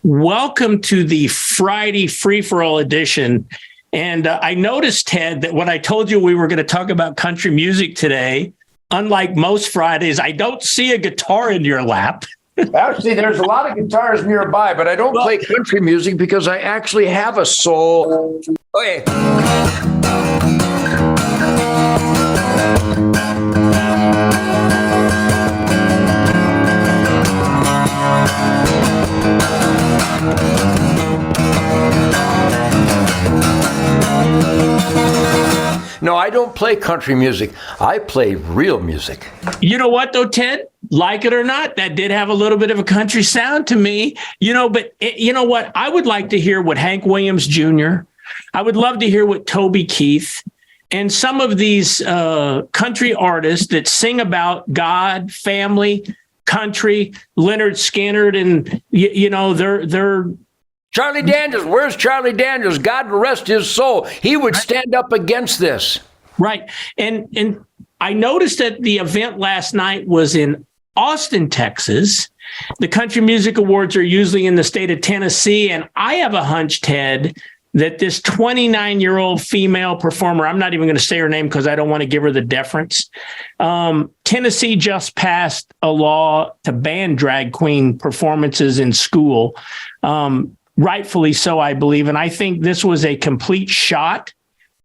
Welcome to the Friday free-for-all edition. And I noticed, Ted, that when I told you we were going to talk about country music today, unlike most Fridays, I don't see a guitar in your lap. Actually, there's a lot of guitars nearby, but I don't play country music because I actually have a soul. Okay. No, I don't play country music. I play real music. You know what, though, Ted? Like it or not, that did have a little bit of a country sound to me. But you know what? I would like to hear what Hank Williams Jr., I would love to hear what Toby Keith and some of these country artists that sing about God, family, country, Leonard Skinner, and, they're Charlie Daniels, where's Charlie Daniels? God rest his soul. He would stand up against this. Right. And I noticed that the event last night was in Austin, Texas. The Country Music Awards are usually in the state of Tennessee. And I have a hunch, Ted, that this 29-year-old female performer, I'm not even going to say her name because I don't want to give her the deference. Tennessee just passed a law to ban drag queen performances in school. Rightfully so, I believe. And I think this was a complete shot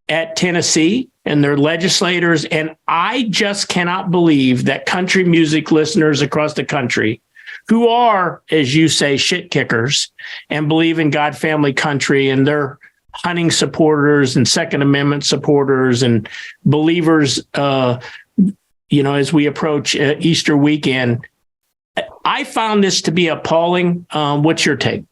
at Tennessee and their legislators. And I just cannot believe that country music listeners across the country who are, as you say, shit kickers and believe in God, family, country, and they're hunting supporters and Second Amendment supporters and believers, as we approach Easter weekend. I found this to be appalling. What's your take?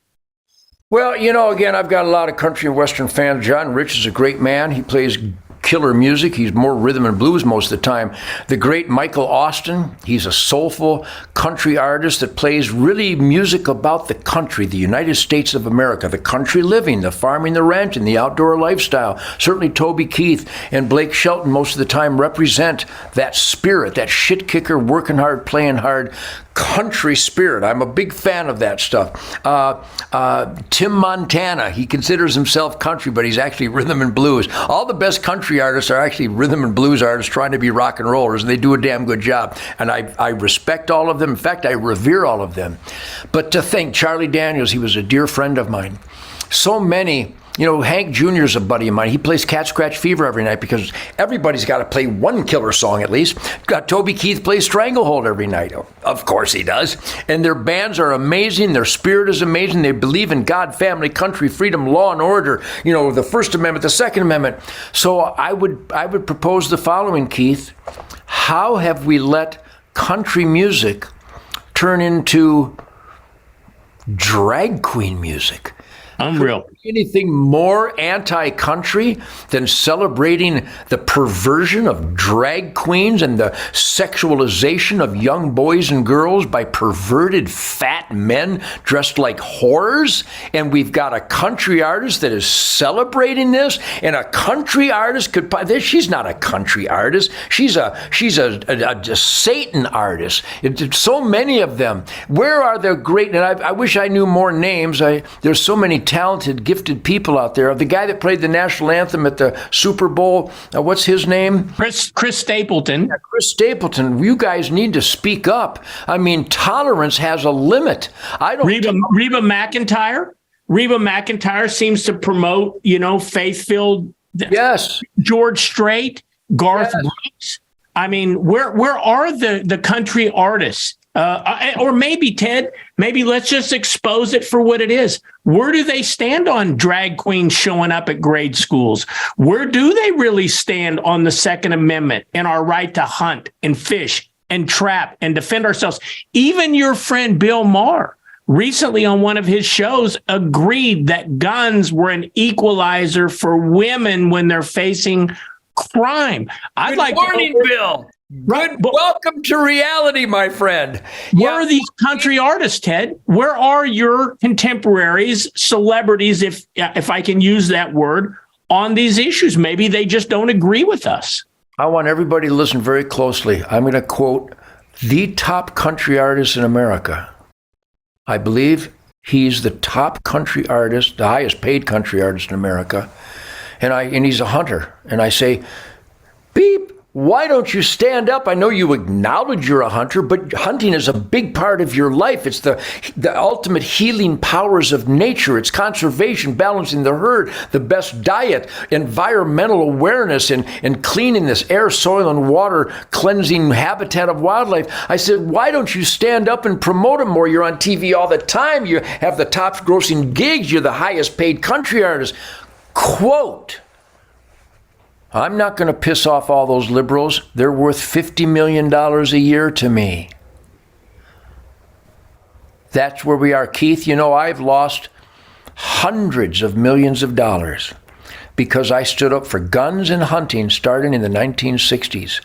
Well, again, I've got a lot of country and Western fans. John Rich is a great man. He plays killer music. He's more rhythm and blues most of the time. The great Michael Austin, he's a soulful country artist that plays really music about the country, the United States of America, the country living, the farming, the ranching, the outdoor lifestyle. Certainly Toby Keith and Blake Shelton most of the time represent that spirit, that shit kicker, working hard, playing hard, country spirit. I'm a big fan of that stuff. Tim Montana, he considers himself country, but he's actually rhythm and blues. All the best country artists are actually rhythm and blues artists trying to be rock and rollers, and they do a damn good job. And I respect all of them. In fact, I revere all of them. But to think, Charlie Daniels, he was a dear friend of mine. So many, Hank Jr. is a buddy of mine. He plays Cat Scratch Fever every night because everybody's got to play one killer song at least. Got Toby Keith plays Stranglehold every night. Of course he does. And their bands are amazing. Their spirit is amazing. They believe in God, family, country, freedom, law and order. The First Amendment, the Second Amendment. So I would propose the following, Keith. How have we let country music turn into drag queen music? Unreal. Anything more anti-country than celebrating the perversion of drag queens and the sexualization of young boys and girls by perverted fat men dressed like whores? And we've got a country artist that is celebrating this, and a country artist could this. She's not a country artist. She's a Satan artist. So many of them. Where are the great? And I wish I knew more names. There's so many talented, gifted people out there. The guy that played the national anthem at the Super Bowl, what's his name? Chris Stapleton. Yeah, Chris Stapleton. You guys need to speak up. I mean, tolerance has a limit. Reba McEntire. Reba McEntire seems to promote, faith-filled. Yes. George Strait, Garth Brooks. I mean, where are the country artists? Or maybe, Ted, let's just expose it for what it is. Where do they stand on drag queens showing up at grade schools? Where do they really stand on the Second Amendment and our right to hunt and fish and trap and defend ourselves? Even your friend Bill Maher recently on one of his shows agreed that guns were an equalizer for women when they're facing crime. Good morning, Bill. Welcome to reality, my friend. Where are these country artists, Ted? Where are your contemporaries, celebrities, if I can use that word, on these issues? Maybe they just don't agree with us. I want everybody to listen very closely. I'm going to quote the top country artist in America. I believe He's the top country artist, the highest paid country artist in America. And he's a hunter. And I say, beep, why don't you stand up? I know you acknowledge you're a hunter, but hunting is a big part of your life. It's the ultimate healing powers of nature. It's conservation, balancing the herd, the best diet, environmental awareness, and cleaning this air, soil, and water, cleansing habitat of wildlife. I said, why don't you stand up and promote it more? You're on TV all the time. You have the top grossing gigs. You're the highest paid country artist. Quote, I'm not going to piss off all those liberals. They're worth $50 million a year to me. That's where we are, Keith. You know, I've lost hundreds of millions of dollars because I stood up for guns and hunting starting in the 1960s.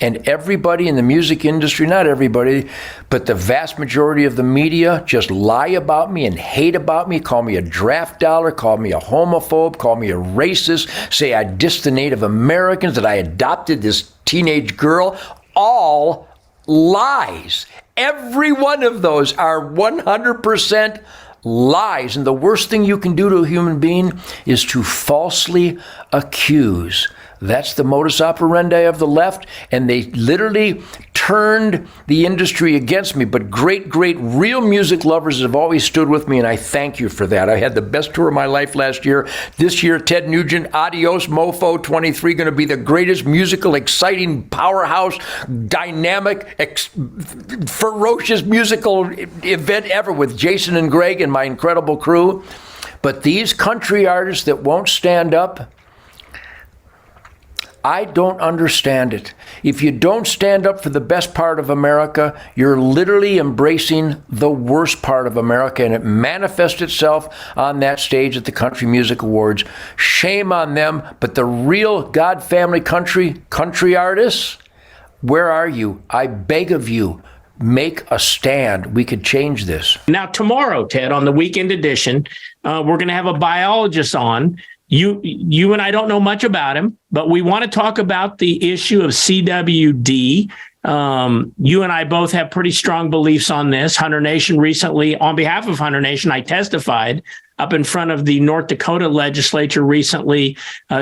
And everybody in the music industry, not everybody, but the vast majority of the media just lie about me and hate about me, call me a draft dollar, call me a homophobe, call me a racist, say I dissed the Native Americans, that I adopted this teenage girl. All lies. Every one of those are 100% lies. And the worst thing you can do to a human being is to falsely accuse. That's the modus operandi of the left, and they literally turned the industry against me. But great, real music lovers have always stood with me, and I thank you for that. I had the best tour of my life last year. This year, Ted Nugent, Adios, Mofo 23, going to be the greatest musical, exciting, powerhouse, dynamic, ferocious musical event ever with Jason and Greg and my incredible crew. But these country artists that won't stand up, I don't understand it. If you don't stand up for the best part of America, you're literally embracing the worst part of America, and it manifests itself on that stage at the Country Music Awards. Shame on them, but the real God Family country artists, where are you? I beg of you, make a stand. We could change this. Now, tomorrow, Ted, on the weekend edition, we're going to have a biologist on. You and I don't know much about him, but we want to talk about the issue of CWD. You and I both have pretty strong beliefs on this. Hunter Nation recently, on behalf of Hunter Nation, I testified up in front of the North Dakota legislature recently,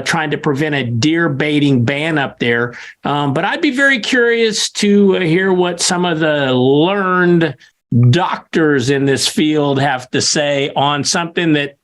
trying to prevent a deer baiting ban up there. But I'd be very curious to hear what some of the learned doctors in this field have to say on something that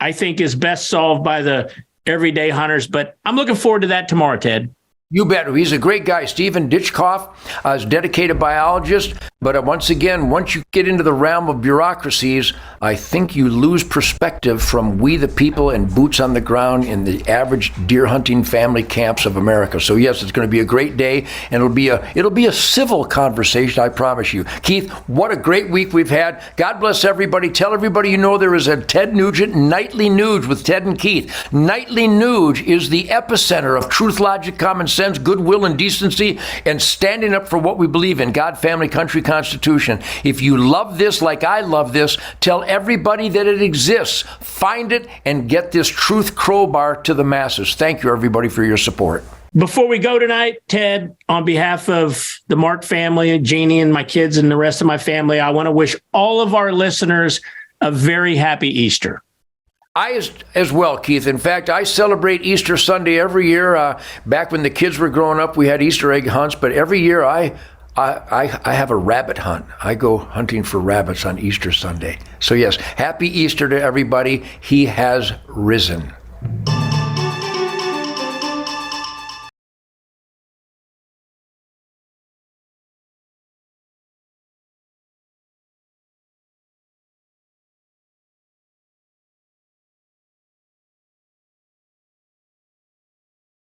I think is best solved by the everyday hunters. But I'm looking forward to that tomorrow, Ted. You bet. He's a great guy. Stephen Ditchkoff is a dedicated biologist. But once again, once you get into the realm of bureaucracies, I think you lose perspective from we the people and boots on the ground in the average deer hunting family camps of America. So yes, it's going to be a great day, and it'll be a civil conversation, I promise you. Keith, what a great week we've had. God bless everybody. Tell everybody you know there is a Ted Nugent Nightly Nuge with Ted and Keith. Nightly Nuge is the epicenter of truth, logic, common sense, goodwill, and decency, and standing up for what we believe in, God, family, country, Constitution. If you love this like I love this, tell everybody that it exists. Find it and get this truth crowbar to the masses. Thank you, everybody, for your support. Before we go tonight, Ted, on behalf of the Mark family, Jeannie and my kids and the rest of my family, I want to wish all of our listeners a very happy Easter. I as well, Keith. In fact, I celebrate Easter Sunday every year. Back when the kids were growing up, we had Easter egg hunts, but every year I have a rabbit hunt. I go hunting for rabbits on Easter Sunday. So yes, happy Easter to everybody. He has risen.